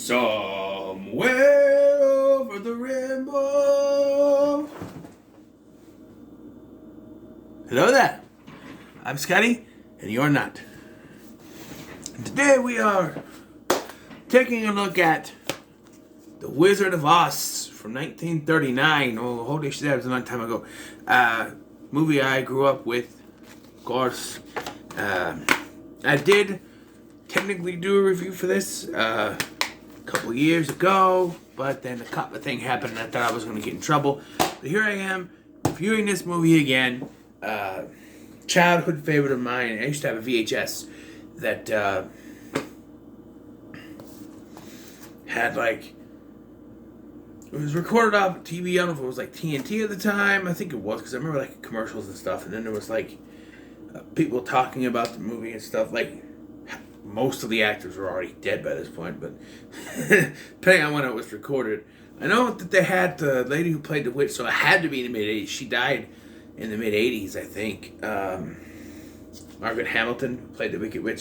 Somewhere over the rainbow. Hello there. I'm Scotty, and you're not. And today we are taking a look at The Wizard of Oz from 1939. Oh, holy shit, that was a long time ago. Movie I grew up with, of course. I did technically do a review for this a couple years ago, but then the copper thing happened and I thought I was going to get in trouble. But here I am, reviewing this movie again. Childhood favorite of mine. I used to have a VHS that had like, it was recorded off TV. I don't know if it was like TNT at the time. I think it was, because I remember like commercials and stuff, and then there was like people talking about the movie and stuff. Like, most of the actors were already dead by this point, but depending on when it was recorded. I know that they had the lady who played the witch, so it had to be in the mid-80s. She died in the mid-80s, I think. Margaret Hamilton played the Wicked Witch.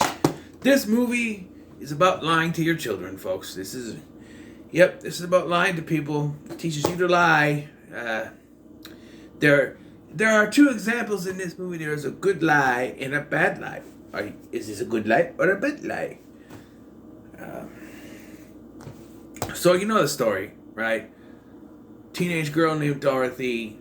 This movie is about lying to your children, folks. This is about lying to people. It teaches you to lie. There are two examples in this movie. There is a good lie and a bad lie. Is this a good lie or a bad lie? So you know the story, right? Teenage girl named Dorothy,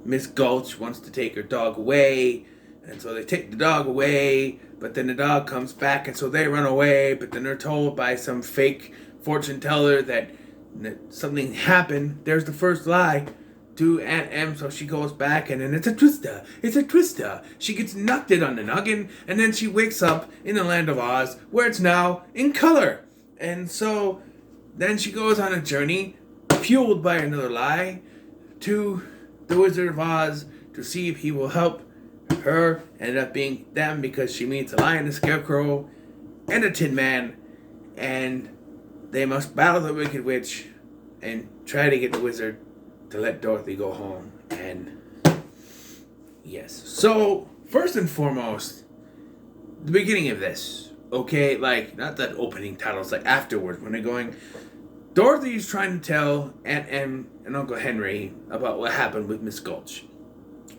Miss Gulch wants to take her dog away, and so they take the dog away, but then the dog comes back, and so they run away, but then they're told by some fake fortune teller that something happened. There's the first lie to Aunt Em, so she goes back, and then it's a twister. She gets knocked it on the noggin, and then she wakes up in the land of Oz, where it's now in color. And so then she goes on a journey, fueled by another lie, to the Wizard of Oz to see if he will help her. Ended up being them, because she meets a lion, a scarecrow, and a tin man, and they must battle the Wicked Witch and try to get the wizard to let Dorothy go home. And yes, so first and foremost, the beginning of this, okay, like not that opening titles, like afterwards when they're going, Dorothy's trying to tell Aunt Em and Uncle Henry about what happened with Miss Gulch.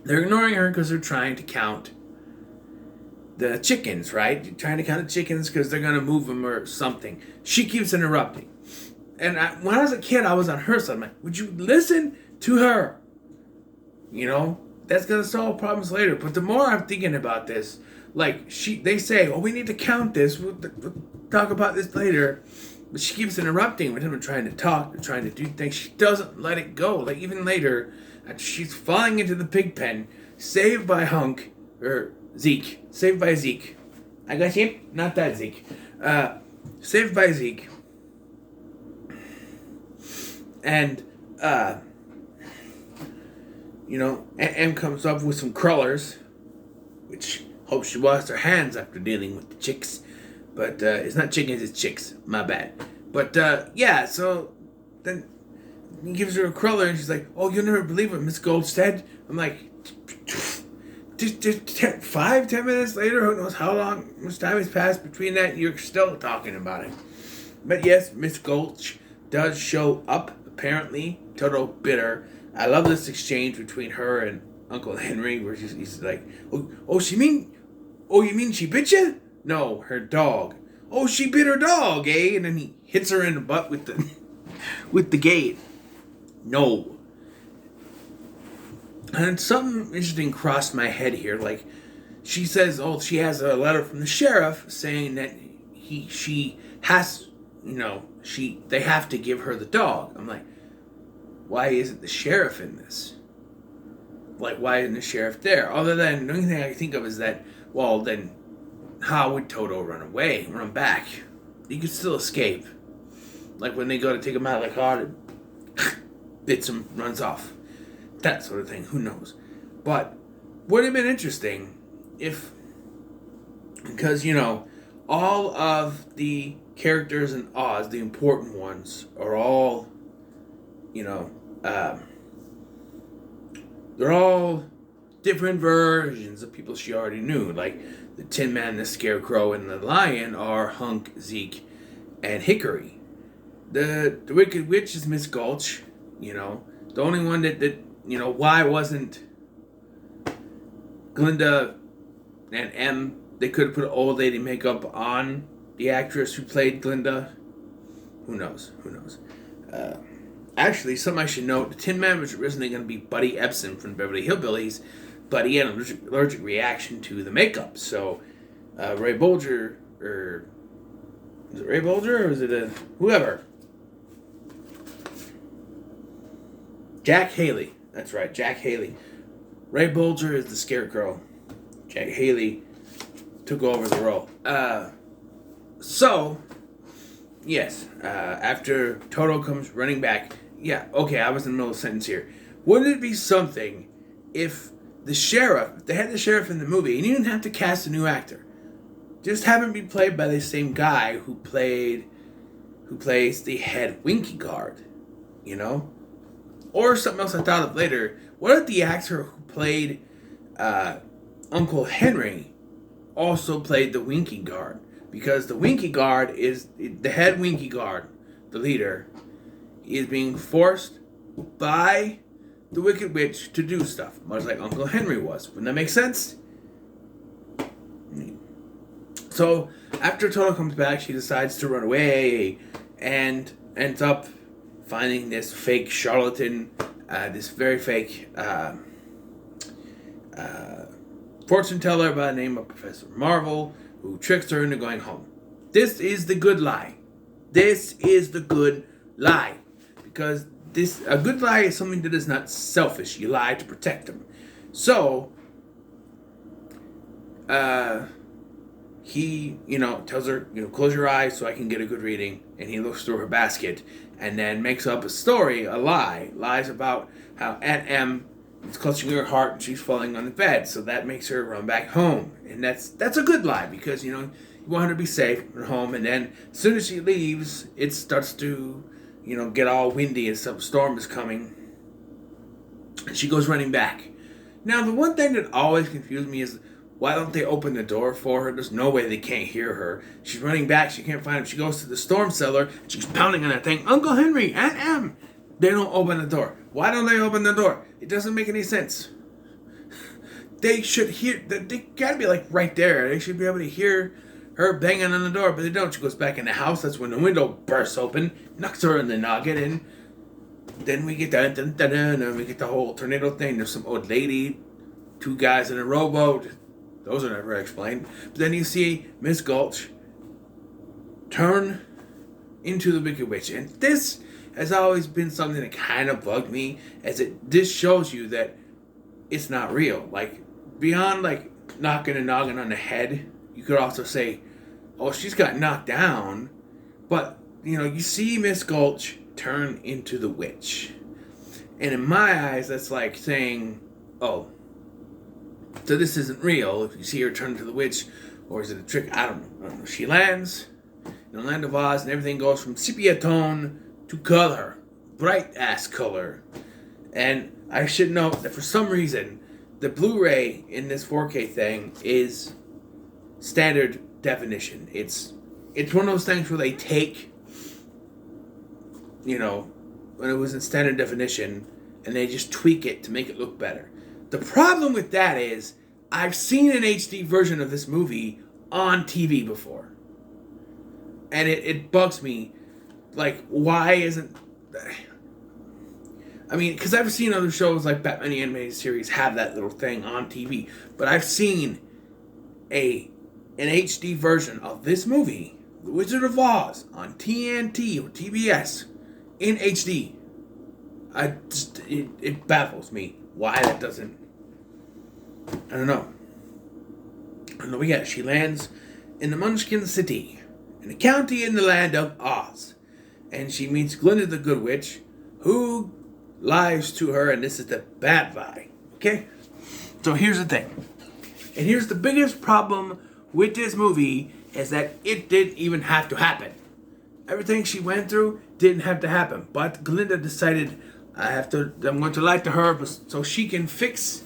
They're ignoring her because they're trying to count the chickens, right? They're trying to count the chickens because they're going to move them or something. She keeps interrupting. And when I was a kid, I was on her side. I'm like, would you listen to her? That's going to solve problems later. But the more I'm thinking about this, like, they say, oh, we need to count this. We'll talk about this later. But she keeps interrupting with him, trying to talk, trying to do things. She doesn't let it go. Like, even later, she's falling into the pig pen, saved by Zeke. Saved by Zeke. I got him? Not that Zeke. Saved by Zeke. And, M comes up with some crawlers, which hopes she washed her hands after dealing with the chicks. But it's not chickens, it's chicks. My bad. But, so then he gives her a crawler, and she's like, oh, you'll never believe what Miss Gold said? I'm like, just 5-10 minutes later, who knows how much time has passed between that, you're still talking about it. But yes, Miss Gulch does show up, apparently. Total bitter. I love this exchange between her and Uncle Henry, where he's like, you mean she bit you? No, her dog. Oh, she bit her dog, eh? And then he hits her in the butt with the gate. No. And something interesting crossed my head here. Like, she says, she has a letter from the sheriff saying that they have to give her the dog. I'm like, why isn't the sheriff in this? Like, why isn't the sheriff there? Other than, the only thing I can think of is that, well, then how would Toto run back? He could still escape. Like when they go to take him out of the car, it bits him, runs off. That sort of thing, who knows? But would have been interesting because all of the characters in Oz, the important ones, are all, they're all different versions of people she already knew. Like the Tin Man, the Scarecrow, and the Lion are Hunk, Zeke, and Hickory. The Wicked Witch is Miss Gulch. The only one that why wasn't Glinda and M? They could have put old lady makeup on the actress who played Glinda. Who knows? Actually, something I should note: the Tin Man was originally going to be Buddy Ebsen from Beverly Hillbillies, but he had an allergic reaction to the makeup. So Ray Bolger, or is it Ray Bolger, or is it whoever? Jack Haley. That's right, Jack Haley. Ray Bolger is the Scarecrow. Jack Haley took over the role. Yes, after Toto comes running back. Yeah, okay, I was in the middle of a sentence here. Wouldn't it be something if they had the sheriff in the movie, and you didn't have to cast a new actor. Just have him be played by the same guy who plays the head Winky guard, Or something else I thought of later. What if the actor who played Uncle Henry also played the Winky guard? Because the Winky guard is the head Winky guard, the leader, is being forced by the Wicked Witch to do stuff, much like Uncle Henry was. Wouldn't that make sense? So after Toto comes back, she decides to run away and ends up finding this fake charlatan, this very fake fortune teller by the name of Professor Marvel, who tricks her into going home. This is the good lie. This is the good lie. Because a good lie is something that is not selfish. You lie to protect them. So, he, tells her, close your eyes so I can get a good reading. And he looks through her basket and then makes up a story, a lie. Lies about how Aunt Em is clutching her heart and she's falling on the bed. So that makes her run back home. And that's a good lie because, you want her to be safe at home. And then as soon as she leaves, it starts to, get all windy and some storm is coming. And she goes running back. Now, the one thing that always confused me is, why don't they open the door for her? There's no way they can't hear her. She's running back. She can't find him. She goes to the storm cellar. And she's pounding on that thing. Uncle Henry, Aunt Em. They don't open the door. Why don't they open the door? It doesn't make any sense. They should hear. They gotta be right there. They should be able to hear her banging on the door, but they don't. She goes back in the house. That's when the window bursts open, knocks her in the noggin, and then we get and we get the whole tornado thing. There's some old lady, two guys in a rowboat. Those are never explained. But then you see Miss Gulch turn into the Wicked Witch. And this has always been something that kind of bugged me, this shows you that it's not real. Beyond, knocking a noggin on the head, you could also say, oh, she's got knocked down. But, you see Miss Gulch turn into the witch. And in my eyes, that's like saying, oh, so this isn't real. If you see her turn into the witch, or is it a trick? I don't know. She lands in the land of Oz, and everything goes from sepia tone to color. Bright-ass color. And I should note that for some reason, the Blu-ray in this 4K thing is standard definition. It's one of those things where they take, when it was in standard definition, and they just tweak it to make it look better. The problem with that is, I've seen an HD version of this movie on TV before. And it bugs me. Why isn't... because I've seen other shows like Batman the Animated Series have that little thing on TV. But I've seen an HD version of this movie, The Wizard of Oz, on TNT or TBS in HD. It baffles me why that doesn't... I don't know. We got she lands in the Munchkin City, in a county in the land of Oz. And she meets Glinda the Good Witch, who lies to her, and this is the bad lie. Okay? So here's the thing. And here's the biggest problem with this movie, is that it didn't even have to happen. Everything she went through didn't have to happen. But Glinda decided, I'm going to lie to her so she can fix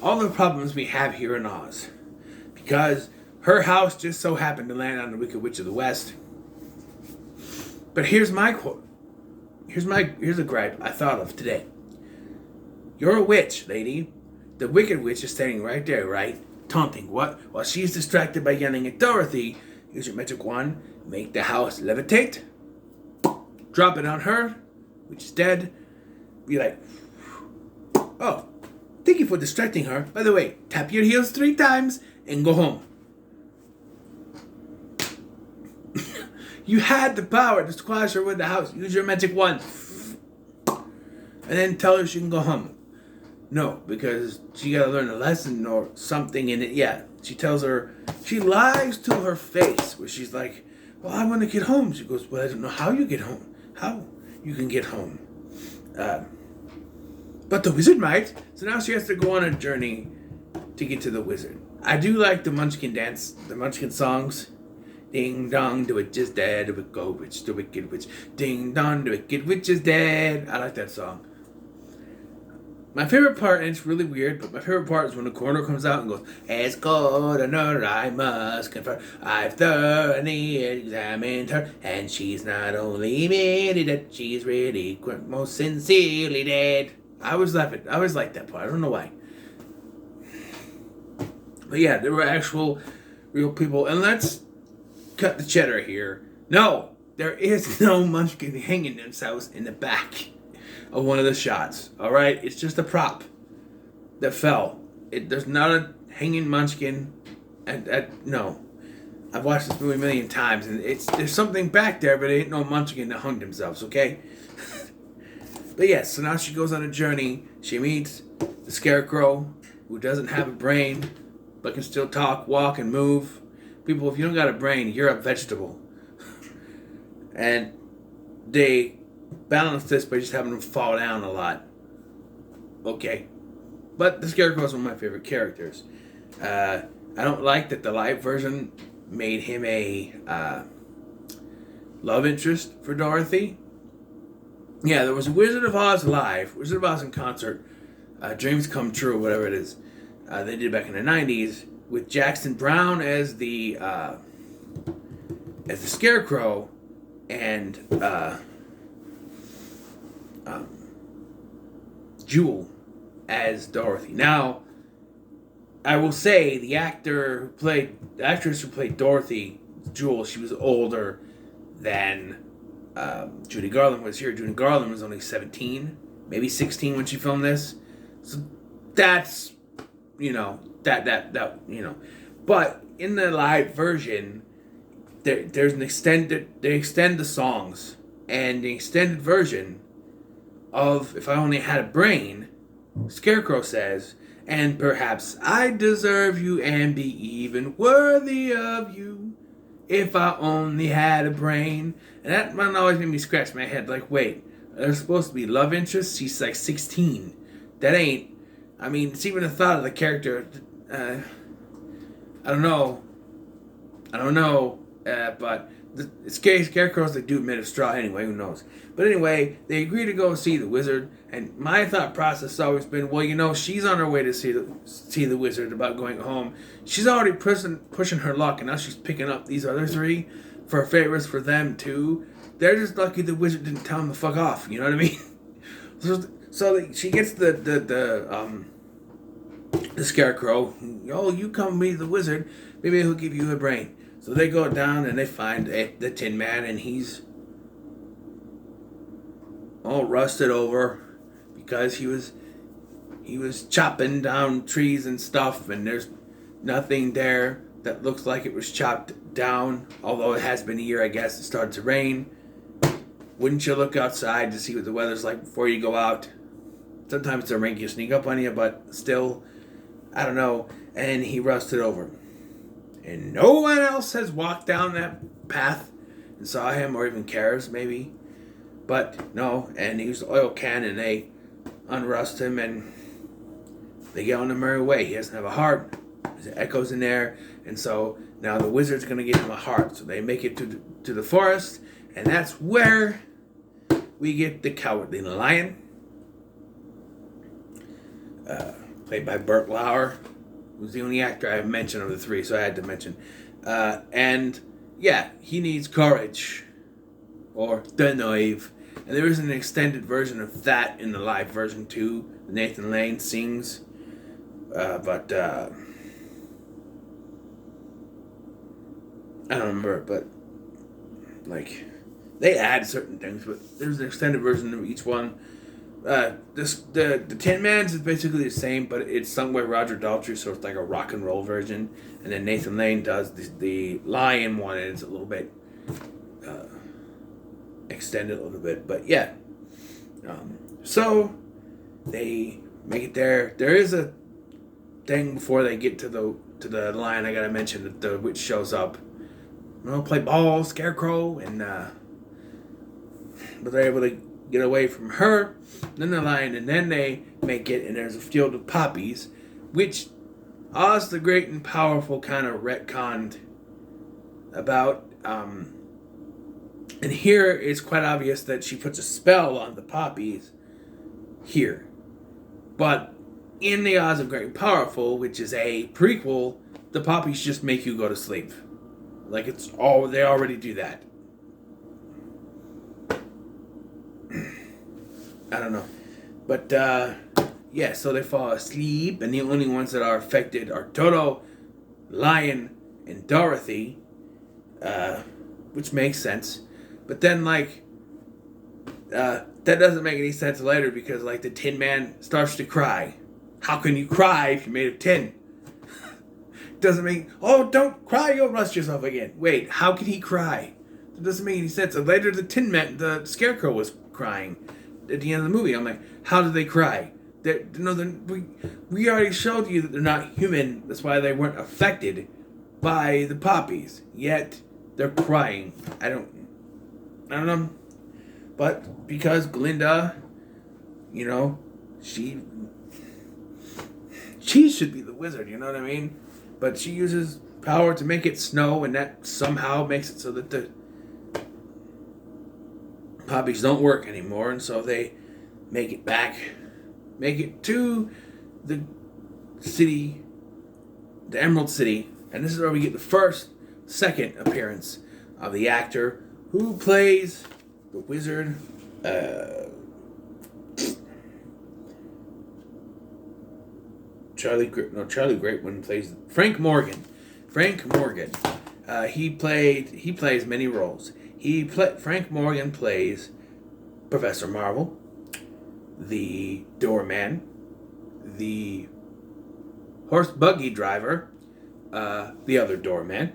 all the problems we have here in Oz. Because her house just so happened to land on the Wicked Witch of the West. But here's my quote. Here's a gripe I thought of today. You're a witch, lady. The Wicked Witch is standing right there, right? Taunting what? While she's distracted by yelling at Dorothy, use your magic wand, make the house levitate, drop it on her, which is dead. Be like, oh, thank you for distracting her. By the way, tap your heels 3 times and go home. You had the power to squash her with the house. Use your magic wand. And then tell her she can go home. No, because she gotta learn a lesson or something in it. Yeah, she tells her, she lies to her face, where she's like, well, I want to get home. She goes, well, I don't know how you get home. How you can get home. But the wizard might. So now she has to go on a journey to get to the wizard. I do like the Munchkin dance, the Munchkin songs. Ding dong, the witch is dead, the go witch, the wicked witch. Ding dong, the wicked witch is dead. I like that song. My favorite part, and it's really weird, but my favorite part is when the coroner comes out and goes, as coroner, I must confirm, I've thoroughly examined her, and she's not only admitted that she's really most sincerely dead. I always laugh at, I always like that part. I don't know why. But yeah, there were actual real people, and let's cut the cheddar here. No, there is no Munchkin hanging themselves in the back of one of the shots. Alright? It's just a prop that fell. There's not a hanging Munchkin. No. I've watched this movie a million times, and there's something back there, but it ain't no Munchkin that hung themselves, okay? But yes, so now she goes on a journey. She meets the Scarecrow, who doesn't have a brain, but can still talk, walk, and move. People, if you don't got a brain, you're a vegetable. And they balance this by just having him fall down a lot. Okay. But the Scarecrow is one of my favorite characters. I don't like that the live version made him a love interest for Dorothy. Yeah, there was a Wizard of Oz live, Wizard of Oz in concert, Dreams Come True, whatever it is. They did back in the 90s with Jackson Browne as the Scarecrow and Jewel as Dorothy. Now, I will say the actress who played Dorothy, Jewel, she was older than Judy Garland was here. Judy Garland was only 17, maybe 16 when she filmed this. So that's, But in the live version, there's an they extend the songs, and the extended version of If I Only Had a Brain, Scarecrow says, and perhaps I'd deserve you and be even worthy of you if I only had a brain. And that one always made me scratch my head like, wait, there's supposed to be love interest? She's like 16. That ain't, it's even a thought of the character. I don't know, but the Scarecrow's the dude made of straw anyway, who knows. But anyway, they agree to go see the wizard, and my thought process has always been, well, she's on her way to see the wizard about going home. She's already pushing her luck, and now she's picking up these other 3 for favors for them too. They're just lucky the wizard didn't tell them to fuck off, you know what I mean? So she gets the Scarecrow. Oh, you come meet the wizard, maybe he'll give you a brain. So they go down and they find the Tin Man, and he's all rusted over because he was chopping down trees and stuff, and there's nothing there that looks like it was chopped down. Although it has been a year, I guess. It started to rain. Wouldn't you look outside to see what the weather's like before you go out? Sometimes the rain can sneak up on you, but still, I don't know. And he rusted over. And no one else has walked down that path and saw him or even cares, maybe. But no, and he used the oil can, and they unrust him, and they get on the merry way. He doesn't have a heart. There's echoes in there. And so now the wizard's going to give him a heart. So they make it to the forest, and that's where we get the Cowardly Lion. Played by Burt Lauer, who's the only actor I've mentioned of the 3, so I had to mention. And yeah, he needs courage. or The Knife. And there is an extended version of that in the live version too. Nathan Lane sings. But I don't remember, but like they add certain things, but there's an extended version of each one. The Tin Man's is basically the same, but it's sung by Roger Daltrey, so it's like a rock and roll version. And then Nathan Lane does the Lion one, and it's a little bit extended a little bit, but yeah. So they make it there. There is a thing before they get to the line. I gotta mention that the witch shows up. Play ball, Scarecrow, and but they're able to get away from her. Then the lion, and then they make it, and there's a field of poppies, which Oz the Great and Powerful kind of retconned about. And here it's quite obvious that she puts a spell on the poppies here. But in the Oz of Great and Powerful, which is a prequel, the poppies just make you go to sleep. Like they already do that. I don't know. But, yeah, so they fall asleep, and the only ones that are affected are Toto, Lion, and Dorothy, which makes sense. But then, that doesn't make any sense later because, the Tin Man starts to cry. How can you cry if you're made of tin? Doesn't make... Oh, don't cry, you'll rust yourself again. Wait, how can he cry? It doesn't make any sense. And later, the Scarecrow was crying at the end of the movie. I'm like, how did they cry? We already showed you that they're not human. That's why they weren't affected by the poppies. Yet, they're crying. I don't know. But because Glinda, she should be the wizard, you know what I mean? But she uses power to make it snow, and that somehow makes it so that the poppies don't work anymore, and so they make it to the city, the Emerald City, and this is where we get the second appearance of the actor who plays the wizard. Charlie Greatwood plays Frank Morgan. He plays many roles. Frank Morgan plays Professor Marvel, the doorman, the horse buggy driver, the other doorman,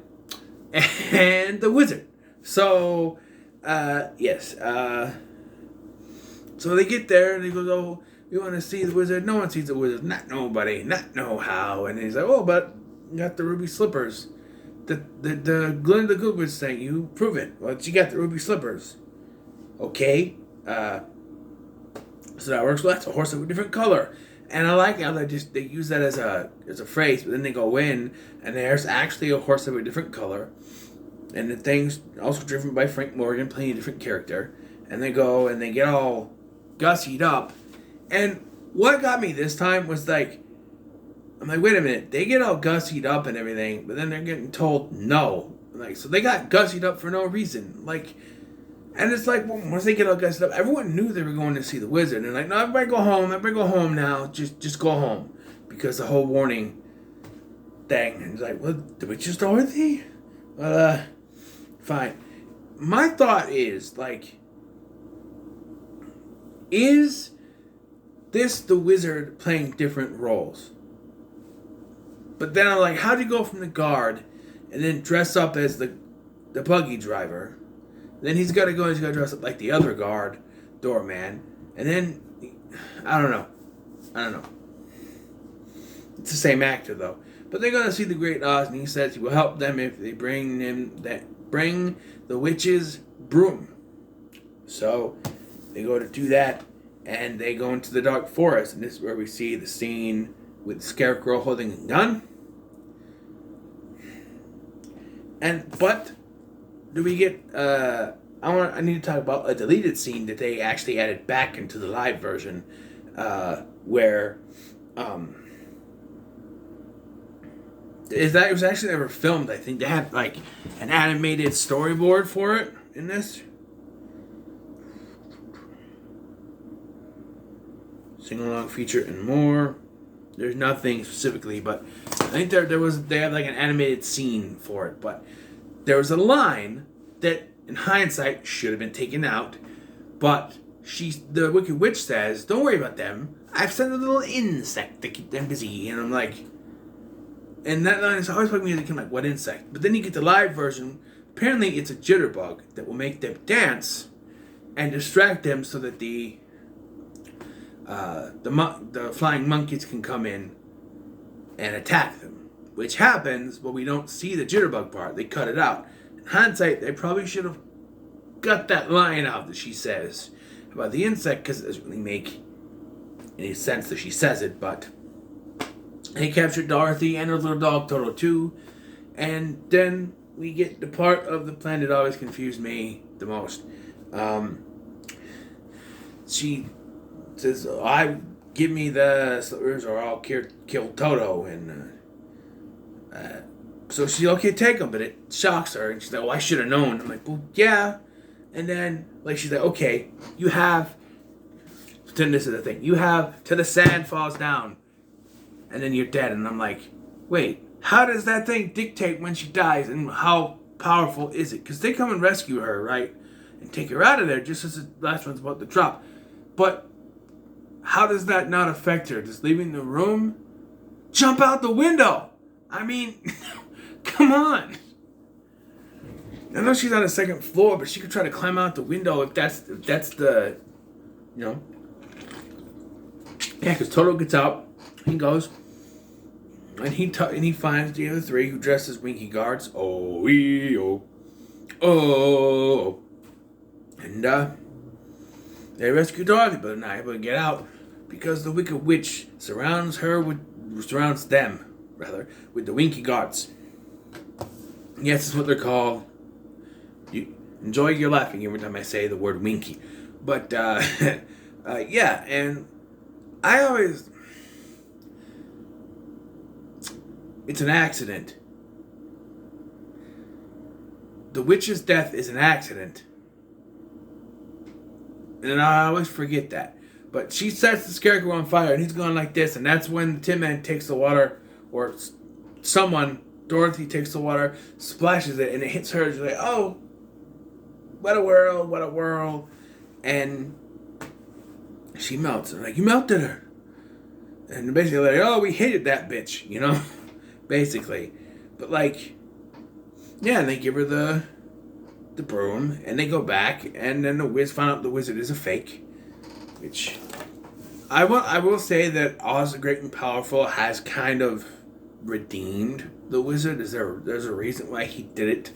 and the wizard. So, yes. So they get there and he goes, "Oh, we want to see the wizard." No one sees the wizard. Not nobody. Not know how. And he's like, "Oh, but you got the ruby slippers. The Glinda Goodwin saying you prove it. Well, she got the ruby slippers. Okay. So that works. Well, that's a horse of a different color." And I like how they use that as a phrase, but then they go in and there's actually a horse of a different color. And the thing's also driven by Frank Morgan playing a different character. And they go and they get all gussied up. And what got me this time was I'm like, wait a minute, they get all gussied up and everything, but then they're getting told no. So they got gussied up for no reason. And it's well, once they get all gussied up, everyone knew they were going to see the wizard. And no, everybody go home now. Just go home. Because the whole warning thing. And it's well, the witch is Dorothy? Well, fine. My thought is, is this the wizard playing different roles? But then I'm how do you go from the guard and then dress up as the buggy driver? Then he's got to dress up like the other guard, doorman. And then, I don't know. It's the same actor, though. But they're going to see the Great Oz, and he says he will help them if they bring the witch's broom. So, they go to do that, and they go into the dark forest. And this is where we see the scene with Scarecrow holding a gun. But do we get I need to talk about a deleted scene that they actually added back into the live version, where it was actually never filmed. I think they had an animated storyboard for it in this. sing-along feature and more. There's nothing specifically, but I think they have like an animated scene for it. But there was a line that, in hindsight, should have been taken out. But the Wicked Witch says, "Don't worry about them. I've sent a little insect to keep them busy." And I'm like, and that line is always bugging me. I'm like, what insect? But then you get the live version. Apparently, it's a jitterbug that will make them dance and distract them so that the flying monkeys can come in and attack them. Which happens, but we don't see the jitterbug part. They cut it out. In hindsight, they probably should have got that line out that she says about the insect, because it doesn't really make any sense that she says it. But they captured Dorothy and her little dog Toto too, and then we get the part of the plan that always confused me the most. She says, give me the slippers or I'll kill Toto. And so she's okay, take them, but it shocks her. And she's like, I should have known. I'm like, well, yeah. And then, she's like, okay, you have, pretend this is the thing, you have till the sand falls down, and then you're dead. And I'm like, wait, how does that thing dictate when she dies, and how powerful is it? Because they come and rescue her, right? And take her out of there just as the last one's about to drop. But how does that not affect her? Just leaving the room? Jump out the window! I mean, come on! I know she's on the second floor, but she could try to climb out the window if that's the, Yeah, because Toto gets out, he goes, and he finds the other three who dress as Winky guards. And they rescue Dorothy, but they're not able to get out because the Wicked Witch surrounds them with the Winky guards. Yes, that's what they're called. You enjoy your laughing every time I say the word Winky. But yeah, and I always, it's an accident. The witch's death is an accident. And I always forget that. But she sets the Scarecrow on fire, and he's going like this, and that's when the Tin Man takes the water, or Dorothy takes the water, splashes it, and it hits her. She's like, oh, what a world. And she melts. And like, you melted her. And basically like, oh, we hated that bitch, basically. But yeah, and they give her the broom, and they go back, and then the Wiz found out the wizard is a fake, which I will say that Oz the Great and Powerful has kind of redeemed the wizard. There's a reason why he did it.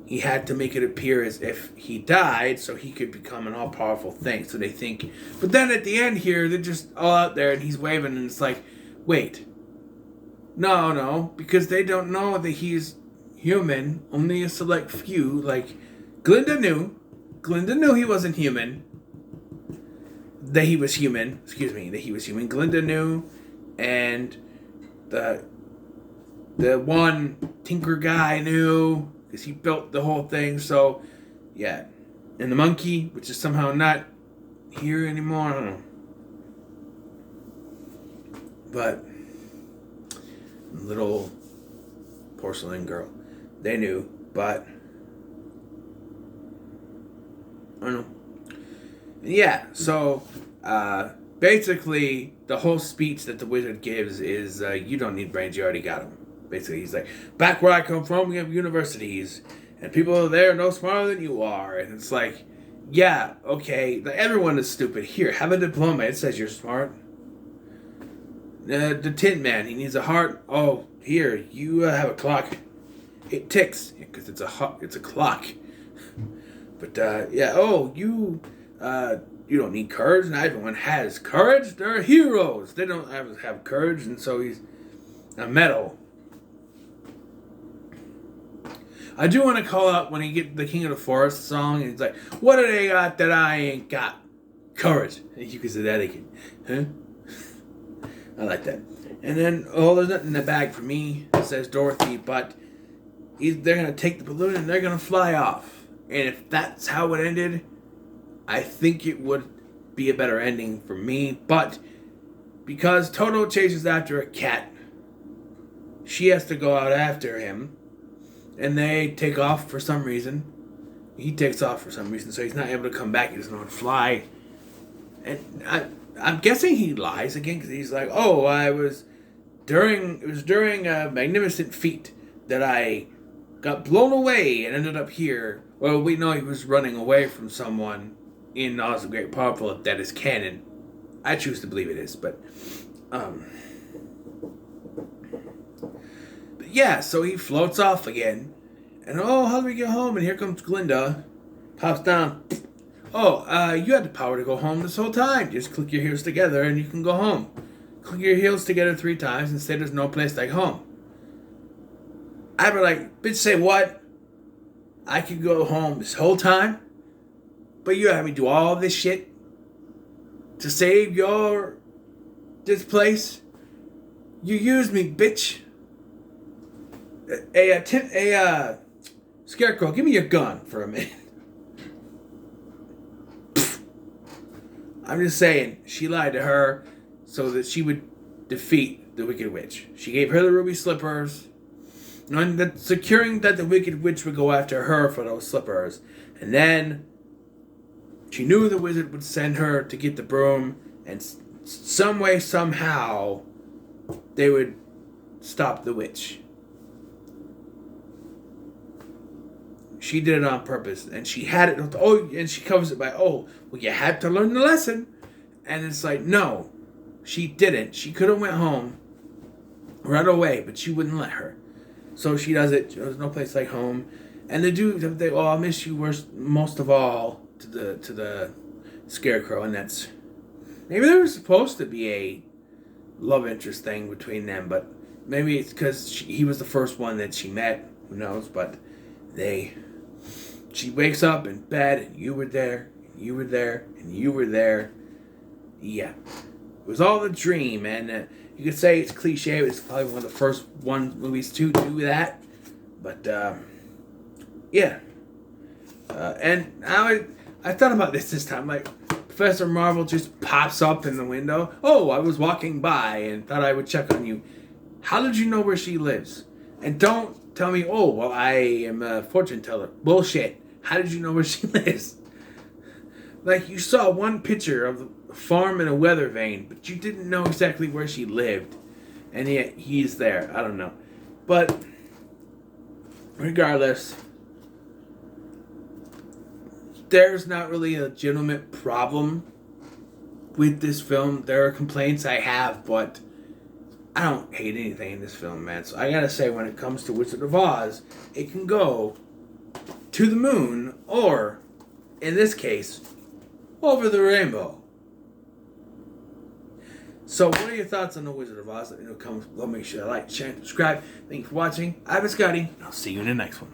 He had to make it appear as if he died so he could become an all-powerful thing. So they think, but then at the end here, they're just all out there, and he's waving, and it's like, wait, no, because they don't know that he's human. Only a select few, Glinda knew he wasn't human. That he was human. Glinda knew, and the one Tinker guy knew, because he built the whole thing. So yeah, and the monkey, which is somehow not here anymore. I don't know, but little porcelain girl, they knew, but I don't know. Yeah, so basically the whole speech that the wizard gives is you don't need brains, you already got them. Basically, he's like, back where I come from, we have universities, and people there are no smarter than you are. And it's like, yeah, okay, everyone is stupid. Here, have a diploma. It says you're smart. The Tin Man, he needs a heart. Oh, here, you have a clock. It ticks, because it's a clock. But, yeah, you don't need courage. Not everyone has courage. They're heroes. They don't have courage, and so he's a medal. I do want to call out when he get the King of the Forest song, and he's like, what do they got that I ain't got? Courage. You can say that again. Huh? I like that. And then, there's nothing in the bag for me, says Dorothy, but they're going to take the balloon and they're going to fly off. And if that's how it ended, I think it would be a better ending for me. But because Toto chases after a cat, she has to go out after him. And they take off for some reason. He takes off for some reason, so he's not able to come back. He doesn't know how to fly. And I'm guessing he lies again, because he's like, oh, it was during a magnificent feat that I got blown away and ended up here. Well, we know he was running away from someone in Oz the Great Powerful, if that is canon. I choose to believe it is, but yeah, so he floats off again. And how do we get home? And here comes Glinda. Pops down. Oh, you had the power to go home this whole time. Just click your heels together and you can go home. Click your heels together 3 times and say there's no place like home. I'd be like, bitch, say what? I could go home this whole time? But you have me do all this shit to save this place? You used me, bitch. Scarecrow, give me your gun for a minute. I'm just saying, she lied to her so that she would defeat the Wicked Witch. She gave her the ruby slippers, and securing that the Wicked Witch would go after her for those slippers. And then she knew the wizard would send her to get the broom, and some way, somehow, they would stop the witch. She did it on purpose, and she had it. And she covers it by, well, you had to learn the lesson. And it's like, no, she didn't. She could have went home right away, but she wouldn't let her. So she does it. There's no place like home. And they I'll miss you most of all to the Scarecrow, and that's maybe there was supposed to be a love interest thing between them, but maybe it's because he was the first one that she met. Who knows? But she wakes up in bed, and you were there, and you were there, and you were there. Yeah. It was all a dream, and you could say it's cliche. It's probably one of the first movies to do that. But, yeah. And I thought about this time. Like, Professor Marvel just pops up in the window. Oh, I was walking by and thought I would check on you. How did you know where she lives? And don't tell me, I am a fortune teller. Bullshit. How did you know where she lives? Like, you saw one picture of a farm in a weather vane, but you didn't know exactly where she lived. And yet, he's there. I don't know. But, regardless, there's not really a legitimate problem with this film. There are complaints I have, but I don't hate anything in this film, man. So I gotta say, when it comes to Wizard of Oz, it can go to the moon, or, in this case, over the rainbow. So what are your thoughts on the Wizard of Oz? Let me know in the comments below. Make sure to like, share, and subscribe. Thank you for watching. I've been Scotty, and I'll see you in the next one.